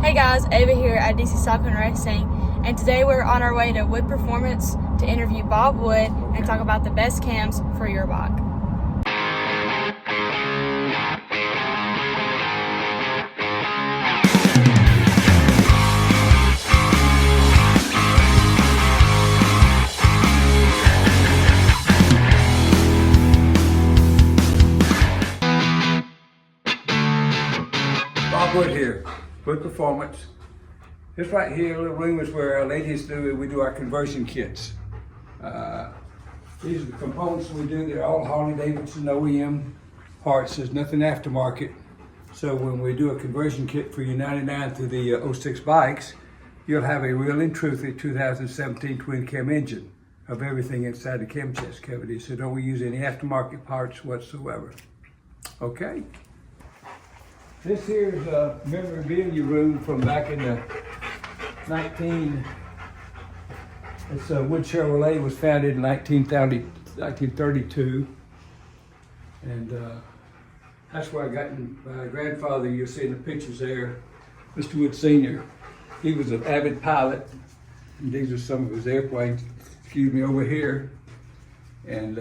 Hey guys, Ava here at DC Cycling Racing, and today we're on our way to Wood Performance to interview Bob Wood and talk about the best cams for your bike. Bob Wood here, Wood Performance. This right here, little room is where our ladies we do our conversion kits. These are the components we do. They're all Harley-Davidson OEM parts. There's nothing aftermarket. So when we do a conversion kit for your 99 through the 06 bikes, you'll have a real and truthful 2017 twin cam engine of everything inside the cam chest cavity. So don't use any aftermarket parts whatsoever. Okay? This here is a memorabilia room from back in the it's Wood Chevrolet was founded in 1932. And that's where I got my grandfather, you'll see in the pictures there, Mr. Wood Sr. He was an avid pilot. And these are some of his airplanes, over here. And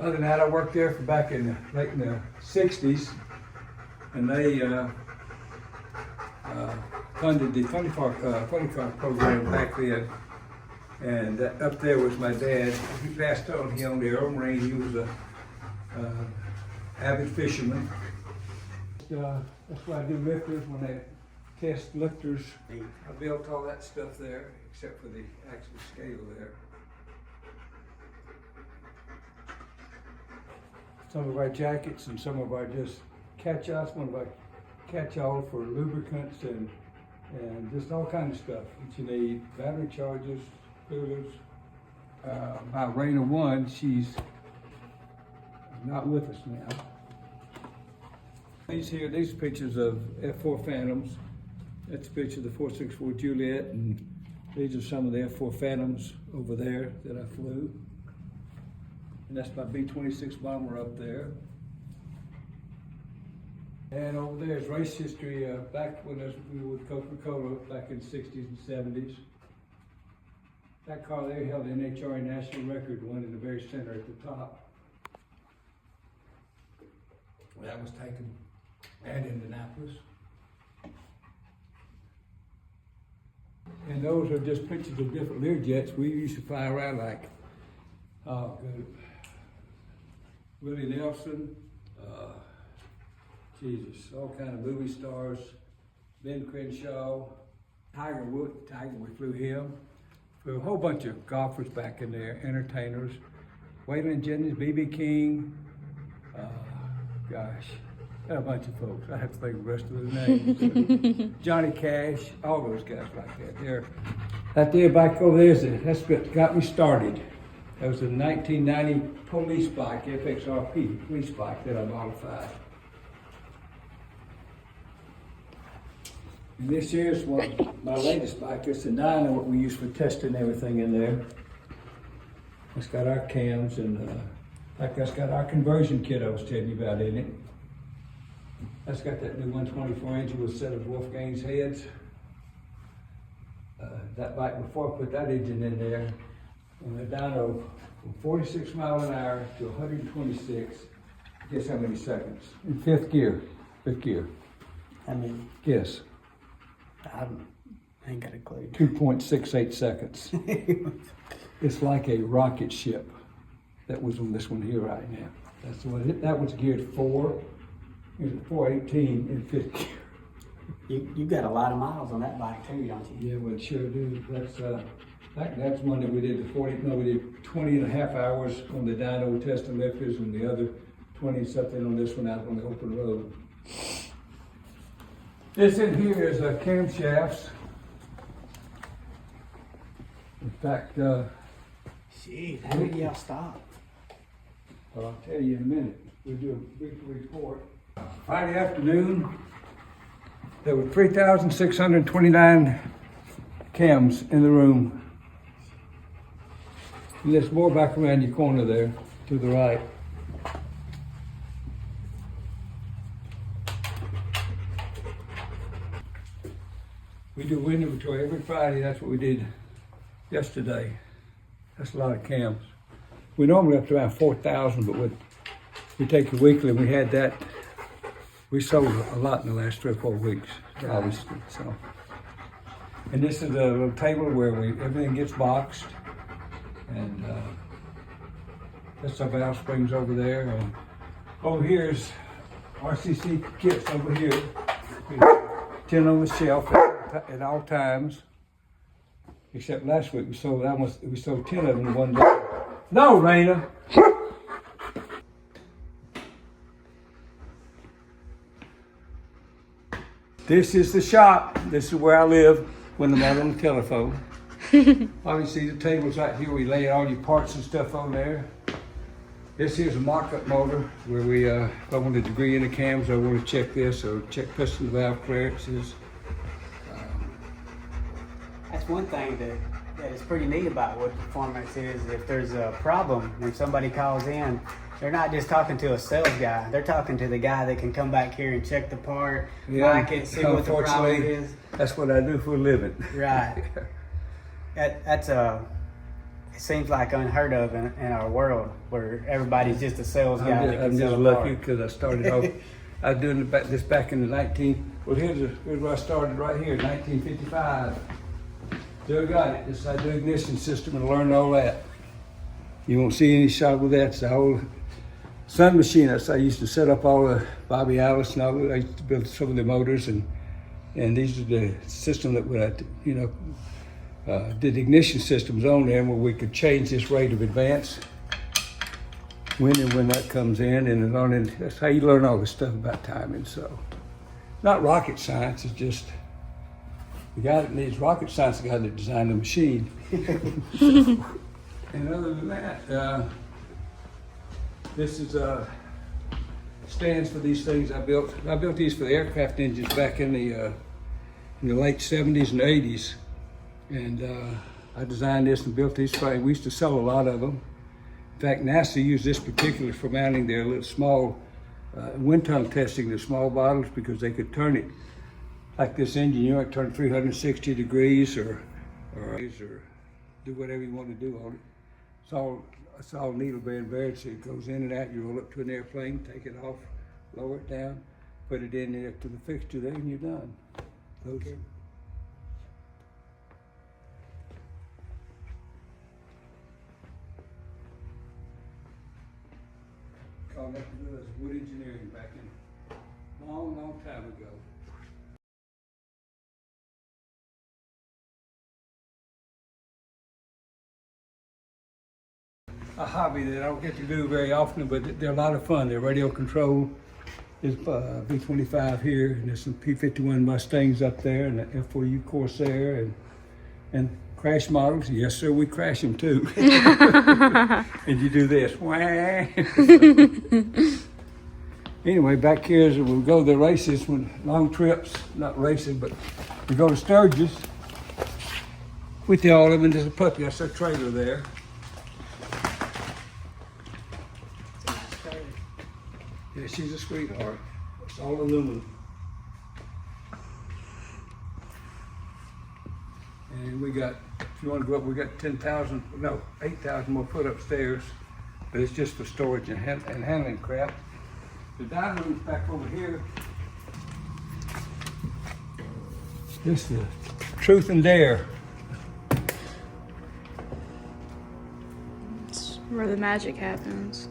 other than that, I worked there for back in late in the 60s, and they funded the funny car program back then. And up there was my dad. He passed on. He owned the Aeromarine. He was a avid fisherman. That's why I do lifters when they test lifters. I built all that stuff there, except for the actual scale there. Some of our jackets and some of our just catch-alls, one of our catch-all for lubricants and just all kinds of stuff that you need. Battery chargers, coolers. My Raina 1, she's not with us now. These are pictures of F4 Phantoms. That's a picture of the 464 Juliet, and these are some of the F4 Phantoms over there that I flew. And that's my B-26 bomber up there. And over there is race history back when we were with Coca-Cola back in the 60s and 70s. That car there held the NHRA national record, one in the very center at the top. That was taken at Indianapolis. And those are just pictures of different Learjets. We used to fly around like, oh, good. Willie Nelson, Jesus, all kind of movie stars, Ben Crenshaw, Tiger, we flew him. Flew a whole bunch of golfers back in there, entertainers, Waylon Jennings, B.B. King, gosh, a bunch of folks. I have to think the rest of the names. Johnny Cash, all those guys like that. That there bike over there, that's what got me started. That was a 1990 police bike, FXRP police bike that I modified. And this here's my latest bike. It's a dyno, what we use for testing everything in there. It's got our cams and that's got our conversion kit I was telling you about in it. That's got that new 124 engine with a set of Wolfgang's heads. That bike before I put that engine in there, and the dyno from 46 miles an hour to 126, guess how many seconds? In fifth gear. I mean, Guess. I ain't got a clue. 2.68 seconds. It's like a rocket ship that was on this one here right now. That's what that was geared 418 in fifth gear. You got a lot of miles on that bike too, don't you? Yeah, well, it sure do. That's one that we did we did 20 and a half hours on the dyno testing lifters and the other 20 something on this one out on the open road. This in here is camshafts. In fact, Jeez, how did y'all stop? well, I'll tell you in a minute. We'll do a brief report. Friday afternoon, there were 3,629 cams in the room. And there's more back around your corner there, to the right. We do wind inventory every Friday. That's what we did yesterday. That's a lot of cams. We normally up to around 4,000, but we take it weekly. We had that. We sold a lot in the last 3 or 4 weeks, obviously. So, and this is a little table where everything gets boxed, and that's our valve springs over there. And over here's RCC kits over here. 10 on the shelf at all times. Except last week we sold 10 of them in one day. No, Raina. This is the shop. This is where I live when I'm out on the telephone. Obviously the table's right here. We lay all your parts and stuff on there. This here's a mock-up motor where if I want a degree in the cams, I want to check this or check piston valve clearances. That's one thing that is pretty neat about Wood Performance is if there's a problem, when somebody calls in, they're not just talking to a sales guy. They're talking to the guy that can come back here and check the part, like it, see what the problem is. That's what I do for a living. Right. It seems like unheard of in our world where everybody's just a sales guy. I'm just lucky because I started off. I was doing this back in the here's where I started right here, 1955. Still got it. This is how I do ignition system and learned all that. You won't see any shot with that. It's the whole Sun machine. I used to set up all the Bobby Alice and all that. I used to build some of the motors and these are the system that when I did ignition systems on there where we could change this rate of advance when and when that comes in and learning. That's how you learn all this stuff about timing. So not rocket science. It's just the guy that needs rocket science, the guy that designed the machine. And other than that, this is stands for these things I built. I built these for the aircraft engines back in the late 70s and 80s. And I designed this and built these frames. We used to sell a lot of them. In fact, NASA used this particularly for mounting their little small wind tunnel testing, the small bottles, because they could turn it like this engine. You might turn 360 degrees or do whatever you want to do on it. It's all needle band bearing, so it goes in and out. You roll up to an airplane, take it off, lower it down, put it in there to the fixture there, and you're done. Okay. Called that wood engineering back in long time ago. A hobby that I don't get to do very often, but they're a lot of fun. They're radio control. There's B-25 here, and there's some P-51 Mustangs up there, and the F-4U Corsair, and crash models. Yes, sir, we crash them too. And you do this. Anyway, back here is we'll go to the races, when long trips, not racing, but we go to Sturgis with all of them, and there's a puppy. That's our trailer there. Yeah, she's a sweetheart. It's all aluminum. And we got, if you want to go up, we got 8,000 more foot upstairs, but it's just for storage and handling crap. The dining room's back over here. This is Truth and Dare. It's where the magic happens.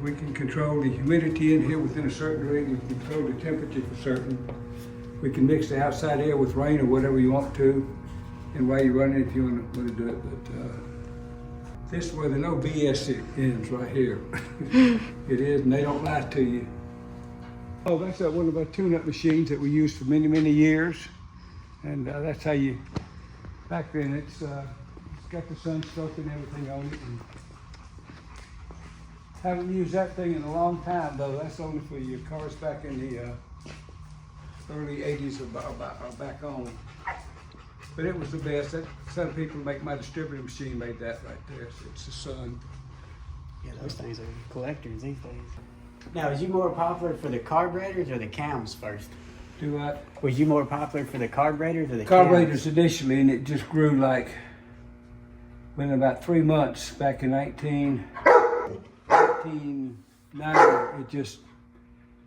We can control the humidity in here within a certain rate. We can control the temperature for certain. We can mix the outside air with rain or whatever you want to, and while you run it if you want to do it. But this is where the no BS ends, right here. It is, and they don't lie to you. Oh, that's one of our tune-up machines that we used for many, many years, and that's how you. Back then, it's got the sunstroke and everything on it. And haven't used that thing in a long time, though. That's only for your cars back in the early 80s or back on. But it was the best. Some people make my distributor machine made that right there. So it's the Sun. Yeah, those things are collectors these days. Now, is you more popular for the carburetors or the cams first? Do what? Was you more popular for the carburetors or the Carburetors initially, and it just grew like, within about 3 months, back in 1990, it just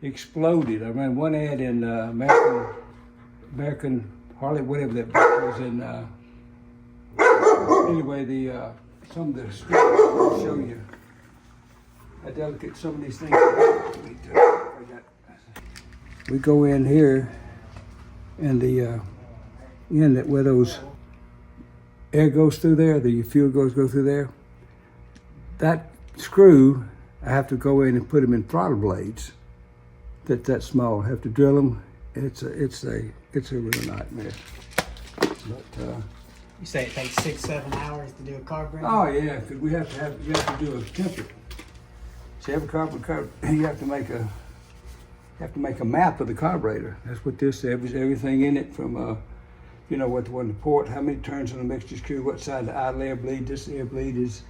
exploded. I ran one ad in American Harley, whatever that book was in. Anyway, some of the street, I'll show you how delicate some of these things are. We go in here, and the inlet where those air goes through there, the fuel go through there. That screw, I have to go in and put them in throttle blades. That small. I have to drill them. It's a real nightmare. But You say it takes 6-7 hours to do a carburetor? oh yeah, because you have to do a template. See, every carburetor, you have to make a map of the carburetor. That's what this is. Everything in it from you know, what the port, how many turns on the mixture screw, what side the idle air bleed. This air bleed is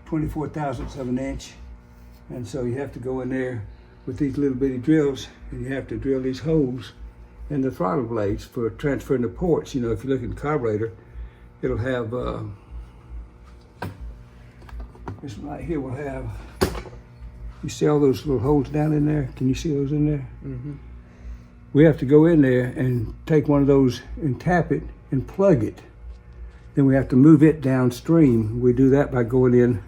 24 thousandths of an inch, and so you have to go in there with these little bitty drills, and you have to drill these holes in the throttle blades for transferring the ports. You know, if you look at the carburetor, it'll have this one right here will have. You see all those little holes down in there? Can you see those in there? Mm-hmm. We have to go in there and take one of those and tap it and plug it. Then we have to move it downstream. We do that by going in.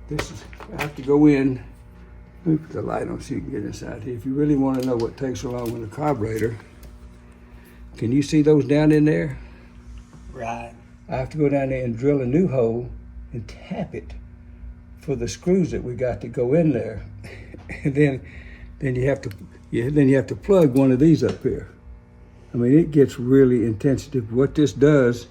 I have to go in. Let me put the light on so you can get inside here. If you really want to know what takes so long with a carburetor, can you see those down in there? Right. I have to go down there and drill a new hole and tap it for the screws that we got to go in there. And then you have to plug one of these up here. I mean, it gets really intensive. What this does,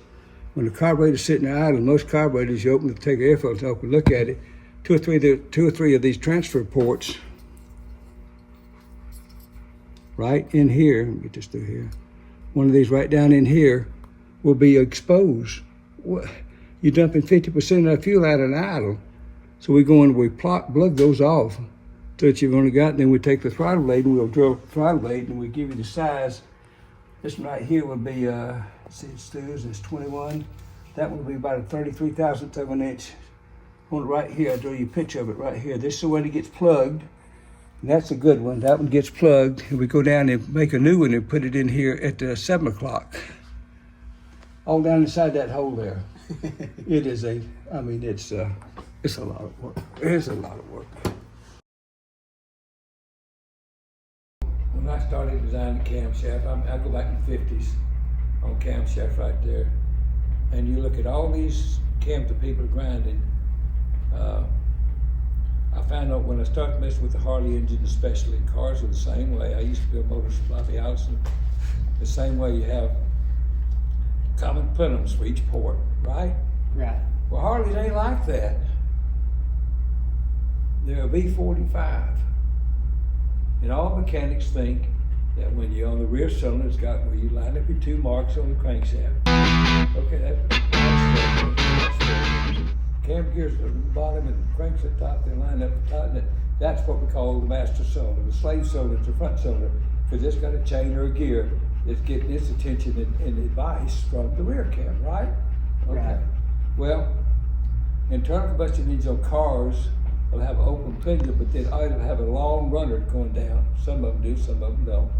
when the carburetor's sitting there idle, most carburetors, you open to take an air filter, open, look at it, two or three of these transfer ports, right in here, let me get this through here, one of these right down in here will be exposed. You're dumping 50% of that fuel out in idle. So we go in and we plug those off so that you've only got, then we take the throttle blade and we'll drill the throttle blade and we give you the size. This one right here would be, see it's 21. That would be about a 33 thousandth of an inch. On right here, I'll draw you a picture of it right here. This is the one that gets plugged. And that's a good one. That one gets plugged. And we go down and make a new one and put it in here at 7 o'clock. All down inside that hole there. It is it's a lot of work. It's a lot of work. When I started designing the camshaft, I go back in the 50s on camshaft right there. And you look at all these cams that people are grinding. I found out when I started messing with the Harley engine, especially cars are the same way. I used to build motors for Bobby Allison. The same way you have common plenums for each port, right? Right. Well, Harleys ain't like that. They're a V45. And all mechanics think that when you're on the rear cylinder, it's got where you line up your two marks on the crankshaft. Okay, that's cam gears at the bottom and the cranks at the top, they line up the top. That's what we call the master cylinder. The slave cylinder is the front cylinder, because it's got a chain or a gear that's getting its attention and advice from the rear cam, right? Okay. Right. Well, internal combustion engines on cars will have an open fender, but then either have a long runner going down. Some of them do, some of them don't.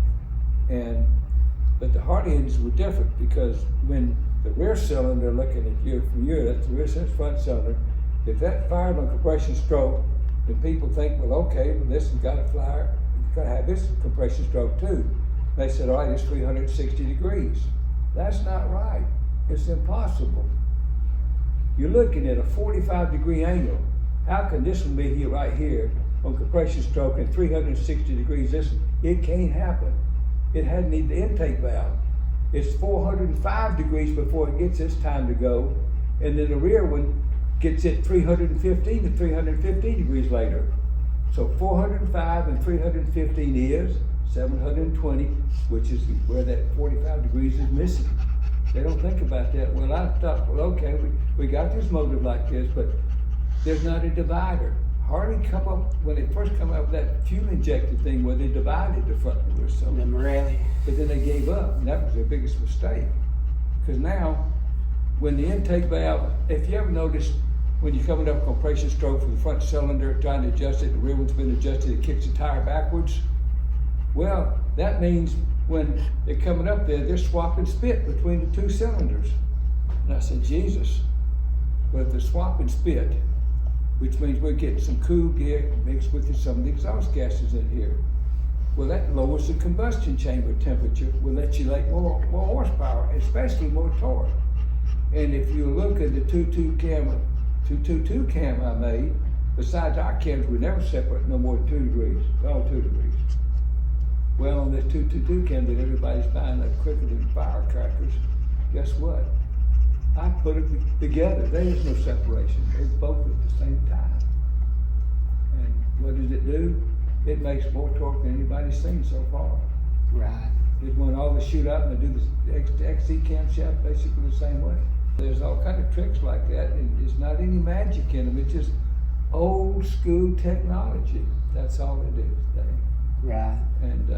But the Harley engines were different, because when the rear cylinder, looking at year from year, that's the rear cylinder, front cylinder. If that fired on compression stroke, then people think, well, okay, well, this has got to fire, it's got to have this compression stroke too. They said, all right, it's 360 degrees. That's not right. It's impossible. You're looking at a 45-degree angle. How can this one be here, right here, on compression stroke and 360 degrees? It can't happen. It hadn't need the intake valve. It's 405 degrees before it gets its time to go, and then the rear one gets it 315 to 315 degrees later. So 405 and 315 is 720, which is where that 45 degrees is missing. They don't think about that. Well, I thought, well, okay, we got this motive like this, but there's not a divider. hardly come up, when they first come up with that fuel injected thing where they divided the front wheel or The something. Morelli. But then they gave up, and that was their biggest mistake. Because now, when the intake valve, if you ever notice, when you're coming up compression stroke for the front cylinder, trying to adjust it, the rear one's been adjusted, it kicks the tire backwards. Well, that means when they're coming up there, they're swapping spit between the two cylinders. And I said, Jesus. But if they're swapping spit, which means we're getting some cool gear mixed with some of the exhaust gases in here. Well, that lowers the combustion chamber temperature, will let you make more horsepower, especially more torque. And if you look at the 222 cam I made, besides our cams, we never separate no more than 2 degrees, all 2 degrees. Well, on this 222 cam that everybody's buying like quicker than firecrackers, guess what? I put it together. There is no separation. They're both at the same time. And what does it do? It makes more torque than anybody's seen so far. Right. It went all the shoot out and they do the XC camshaft basically the same way. There's all kind of tricks like that, and there's not any magic in them. It's just old school technology. That's all it is today. Right. And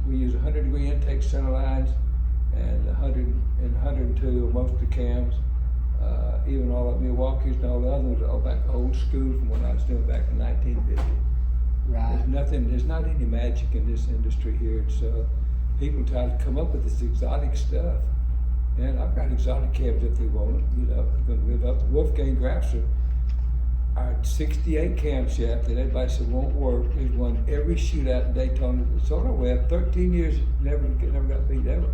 we use 100-degree intake center lines and 100 and 102 on most of the cams. Even all of Milwaukee's and all the other ones are all back old school from what I was doing back in 1950. Right. There's not any magic in this industry here. It's people try to come up with this exotic stuff. And I've got exotic cabs if they want it, you know, they're gonna live up. Wolfgang Grafser, our 68 camshaft that everybody said won't work, is won every shootout in Daytona. So we have 13 years, never got beat ever.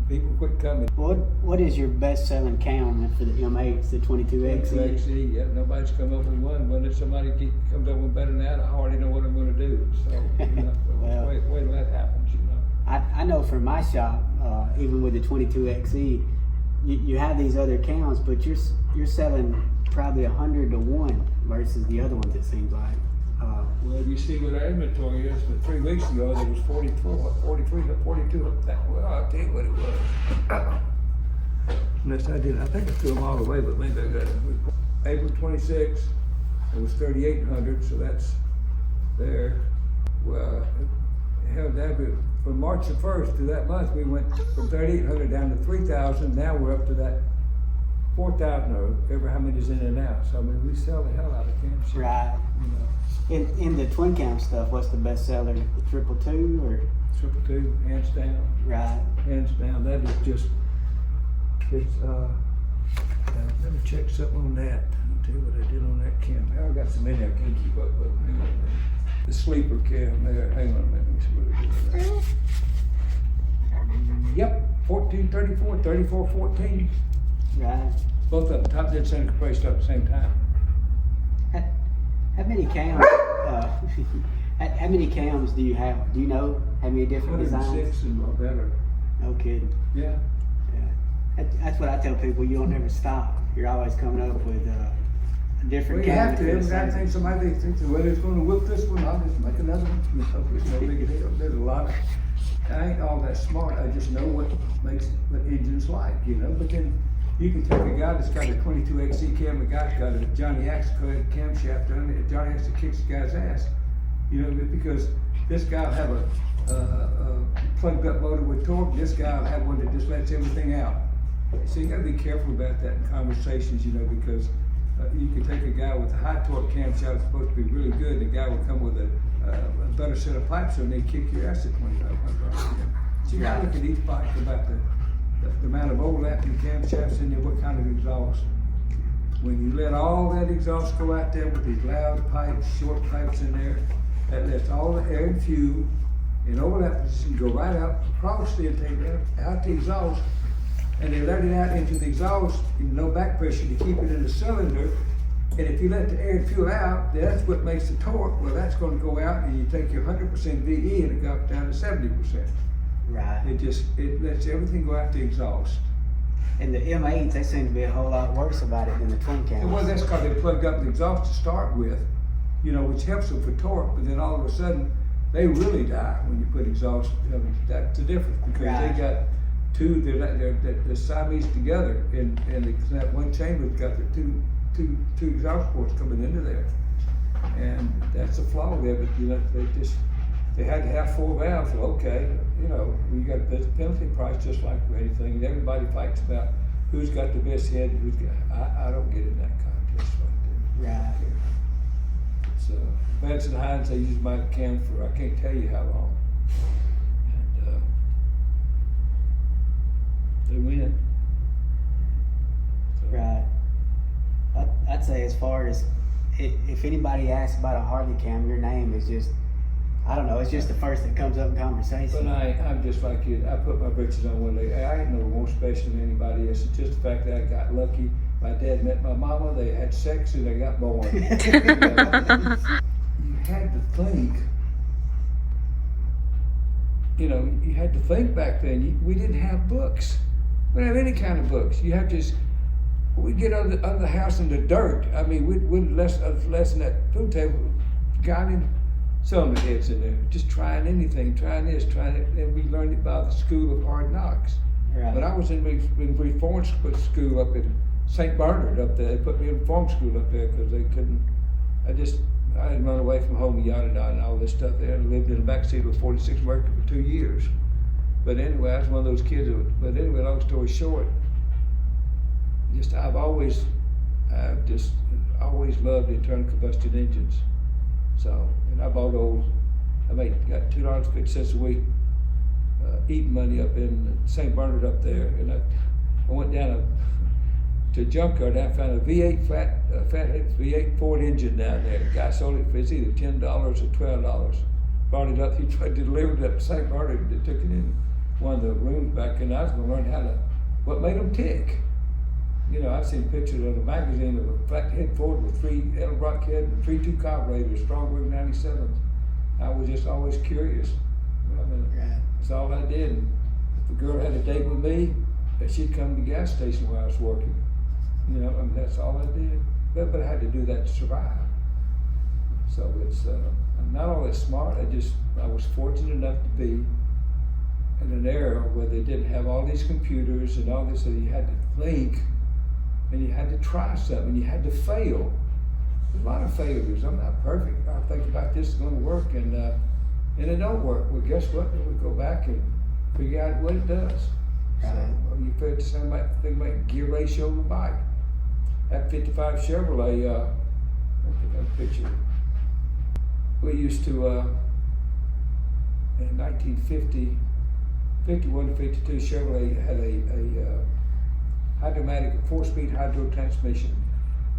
People quit coming. What is your best selling cam for the M8s, the 22XE? XE, yeah, nobody's come up with one. When somebody comes up with better than that, I already know what I'm gonna do. So, you know, Well, wait till that happens, you know. I know for my shop, even with the 22XE, you have these other cams, but you're selling probably 100 to 1 versus the other ones, it seems like. Well, you see what our inventory is, but 3 weeks ago there was 44, 43 to 42. Well, I'll tell you what it was. Unless I think I threw them all away, but maybe I got it. April 26, it was 3,800, so that's there. Well, hell, from March the 1st to that month, we went from 3,800 down to 3,000. Now we're up to that 4,000 or ever how many is in and out. So I mean, we sell the hell out of camps. Right. You know. In the twin cam stuff, what's the best seller? The 222 or? 222, hands down. Right. Hands down. That is just, it's, let me check something on that. I'll tell you what I did on that cam. I got some in there, I can't keep up with them. Hang on a minute. The sleeper cam there, hang on a minute, let me see what I did on that. Yep, 1434, 3414. Right. Both of them, top dead center compressed up at the same time. How many cams? How many cams do you have? Do you know how many different designs? 106 and more better. No kidding. Yeah. That's what I tell people. You don't ever stop. You're always coming up with a different. Well, you have to. cam. Every guy thinks somebody thinks, well, it's going to whip this one. I'll just make another one. You know, it's no big deal. There's a lot of. I ain't all that smart. I just know what engines like, you know. But then you can take a guy that's got a 22XE cam, a guy's got a Johnny Axe camshaft on it. Johnny Axe kicks the guy's ass, you know, because this guy will have a plugged up motor with torque. This guy will have one that just lets everything out. So you got to be careful about that in conversations, you know, because you can take a guy with a high torque camshaft that's supposed to be really good. The guy will come with a better set of pipes and they kick your ass at 2,500. So you got to look at each bike about the amount of overlapping camshafts in there, what kind of exhaust. When you let all that exhaust go out there with these loud pipes, short pipes in there, that lets all the air and fuel in overlap position go right out across the intake, out the exhaust, and they let it out into the exhaust, no back pressure to keep it in the cylinder. And if you let the air and fuel out, that's what makes the torque. Well, that's going to go out, and you take your 100% VE and it goes down to 70%. Right. It lets everything go out the exhaust. And the M8s, they seem to be a whole lot worse about it than the twin cams. Well, that's because they plugged up the exhaust to start with, you know, which helps them for torque. But then all of a sudden, they really die when you put exhaust. That's the difference because Right. they got two. They're Siamese together, and that one chamber's got the two exhaust ports coming into there. And that's a flaw there, but you know, they had to have 4 valves. Well, okay, you know, we got a penalty price just like for anything. And everybody fights about who's got the best head and who's got, I don't get in that contest right there. Right. It's Vance and Hines, they used my cam for I can't tell you how long. And they win. So, Right. I'd say as far as if anybody asks about a Harley cam, your name is just, I don't know, it's just the first that comes up in conversation. But I'm just like you. I put my britches on one leg. I ain't no more special than anybody else. It's just the fact that I got lucky. My dad met my mama. They had sex and they got born. You had to think. You know, you had to think back then. We didn't have books. We didn't have any kind of books. You have to. We'd get under the house in the dirt. I mean, we'd lesson that food table, got in cylinder heads in there, just trying anything, trying this, trying it, and we learned it by the School of Hard Knocks. Right. But I was in reform school up in St. Bernard up there. They put me in reform school up there because they couldn't. I had run away from home, yada yada, and all this stuff there. And lived in the backseat of a 46 Mercury for 2 years. But anyway, I was one of those kids. But anyway, long story short. I've just always loved internal combustion engines. So, and I bought those. Got $2.50 a week eating money up in St. Bernard up there, and I went down to a junkyard and I found a V8 fathead V8 Ford engine down there. The guy sold it for either $10 or $12. Brought it up. He tried to deliver it up to St. Bernard. They took it in one of the rooms back, and I was going to learn what made them tick. You know, I've seen pictures of the magazine of a flathead Ford with 3 Edelbrock head and 3.2 carburetors, Strongwing 97s. I was just always curious. I mean, Right. that's all I did. And if a girl had a date with me, she'd come to the gas station where I was working. You know, I mean, that's all I did. But I had to do that to survive. So I'm not all that smart. I was fortunate enough to be in an era where they didn't have all these computers and all this, so you had to think. And you had to try something, you had to fail. There's a lot of failures. I'm not perfect. I think about this is going to work, and it don't work. Well, guess what? Then we go back and figure out what it does. Right. So you feel the same think about gear ratio of a bike. That 55 Chevrolet, I think I have a picture. We used to, in 1950, 51 to 52, Chevrolet had a Hydromatic 4-speed hydro transmission.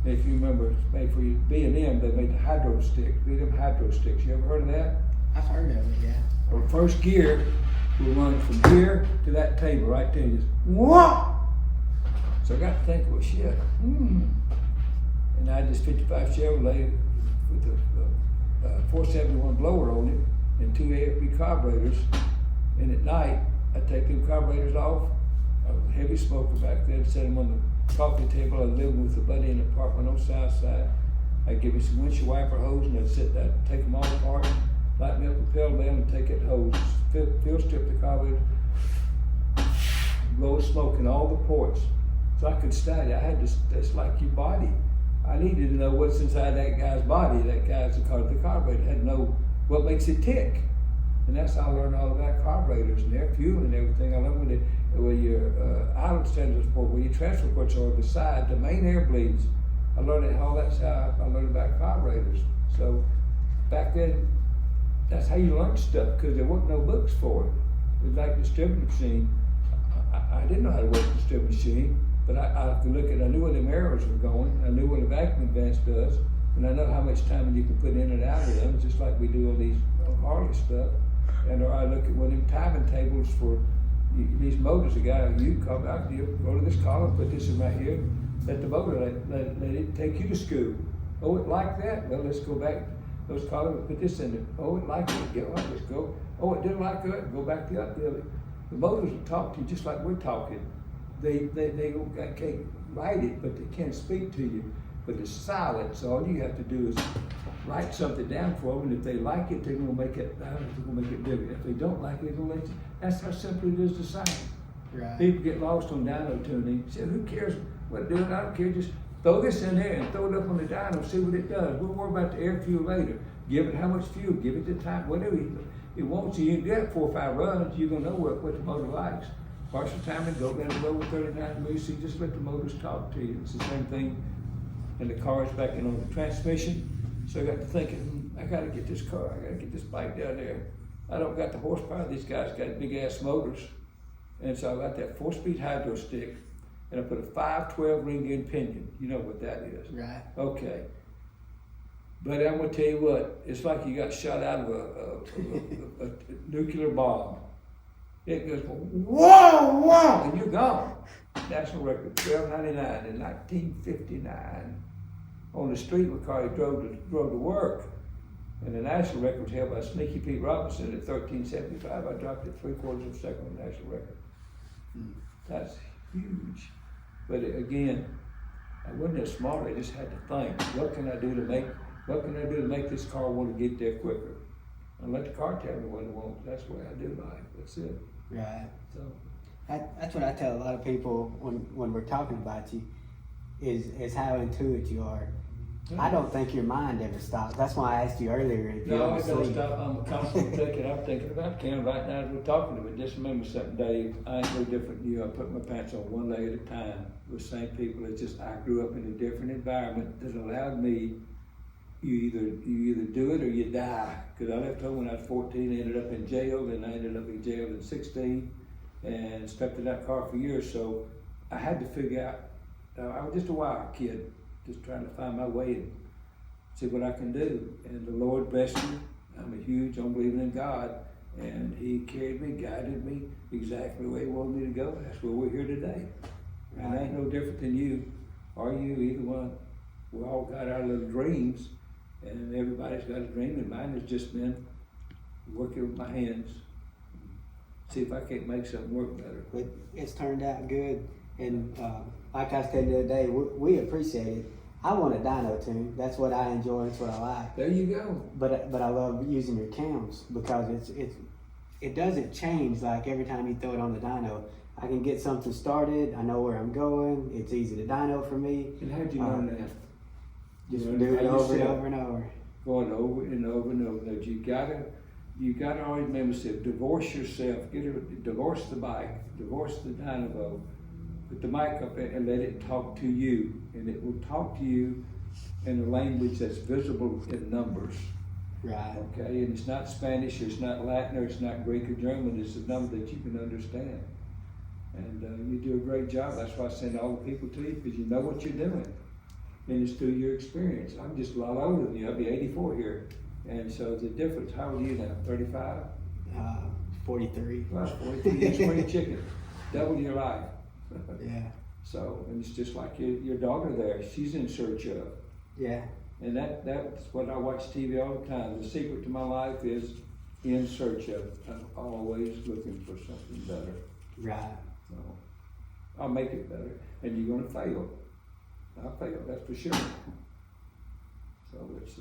And if you remember, made for B&M, they made the hydro stick, B&M hydro sticks. You ever heard of that? I've heard of it, yeah. Our first gear will run from here to that table right there. Just whoa! So I got to think, well, shit. And I had this 55 Chevrolet with a 471 blower on it and 2 AFB carburetors. And at night, I'd take them carburetors off. I was a heavy smoker back then, set them on the coffee table. I lived with a buddy in an apartment on South Side. I'd give me some windshield wiper hose and I'd take them all apart, light me up a pedal bell and take that hose, field strip the carburetor, blow smoke in all the ports. So I could study. That's like your body. I needed to know what's inside that guy's body. That guy's the carburetor had to know what makes it tick. And that's how I learned all about carburetors and their fuel and everything. I learned where your idle standards for where your transfer ports are on the side, the main air bleeds. I learned all that's how I learned about carburetors. So back then, that's how you learned stuff because there weren't no books for it. It was like a distributor machine. I didn't know how to work a distributor machine, but I could look at. I knew where the arrows were going. I knew what a vacuum advance does, and I know how much time you can put in and out of them, just like we do on these Harley stuff. And or I look at one of them timing tables for these motors. The guy you come out, you go to this column, put this in right here, let the motor let it take you to school. Oh, it like that? Well, let's go back. Those columns, put this in there. Oh, it like it? Yeah, well, let's go. Oh, it didn't like it? Go back the other. The motors will talk to you just like we're talking. They can't write it, but they can't speak to you. But it's silent, so all you have to do is write something down for them, and if they like it, they're gonna make it bigger. If they don't like it, they're gonna let you. That's how simple it is to sign. Right. People get lost on dyno tuning. Say, who cares what doing? I don't care. Just Throw this in there and throw it up on the dyno, see what it does. We'll worry about the air fuel later. Give it how much fuel, give it the time, whatever it wants. You get 4 or 5 runs, you're gonna know what the motor likes. Partial timing, go down the road with 39 degrees, so you just let the motors talk to you. It's the same thing in the cars back in on the transmission. So I got to thinking, I gotta get this car, I gotta get this bike down there. I don't got the horsepower, these guys got big ass motors. And so I got that 4-speed hydro stick, and I put a 512 ring gear pinion. You know what that is. Right. Okay. But I'm gonna tell you what, it's like you got shot out of a nuclear bomb. It goes, whoa, whoa, and you're gone. National record, 1299 in 1959. On the street where Carly drove to work. And the national record was held by Sneaky Pete Robinson at 1375. I dropped it 3/4 of a second on the national record. That's huge. But again, I wasn't that smart. I just had to think, what can I do to make this car want to get there quicker? And let the car tell me what it wants. That's the way I do life. That's it. Right. So That's what I tell a lot of people when we're talking about you, is how intuitive you are. I don't think your mind ever stops. That's why I asked you earlier if you no, ever it don't sleep. stop. I'm constantly thinking. I'm thinking about Cam right now as we're talking to him. Just remember something, Dave. I ain't no different than you. I put my pants on one leg at a time with the same people. It's just I grew up in a different environment that allowed me. You either do it or you die. Because I left home when I was 14, ended up in jail, then I ended up in jail at 16, and slept in that car for years. So I had to figure out. I was just a wild kid, just trying to find my way and see what I can do. And the Lord blessed me. I'm a huge, I'm believing in God, and He carried me, guided me exactly the way He wanted me to go. That's where we're here today. And I ain't no different than you, or you, either one. We all got our little dreams, and everybody's got a dream, and mine has just been working with my hands, see if I can't make something work better. But it's turned out good, and like I said the other day, we appreciate it. I want a dyno tune. That's what I enjoy. That's what I like. There you go. But I love using your cams because it doesn't change like every time you throw it on the dyno. I can get something started. I know where I'm going. It's easy to dyno for me. And how'd you learn that? Just You do it learned by over and yourself. over and over. Going over and over and over. That you gotta always remember, divorce yourself. Divorce the bike. Divorce the dynamo. Put the mic up there and let it talk to you, and it will talk to you in a language that's visible in numbers. Right. Okay, and it's not Spanish, it's not Latin, or it's not Greek or German. It's a number that you can understand, and you do a great job. That's why I send all the people to you, because you know what you're doing, and it's through your experience. I'm just a lot older than you. I'll be 84 here, and so the difference. How old are you now? 35. 43. Well, 43. That's spring chicken. Double your life. Yeah. So, and it's just like your daughter there, she's in search of. Yeah. And that's what I watch TV all the time. The secret to my life is in search of. I'm always looking for something better. Right. So, I'll make it better. And you're gonna fail. I'll fail, that's for sure. So it's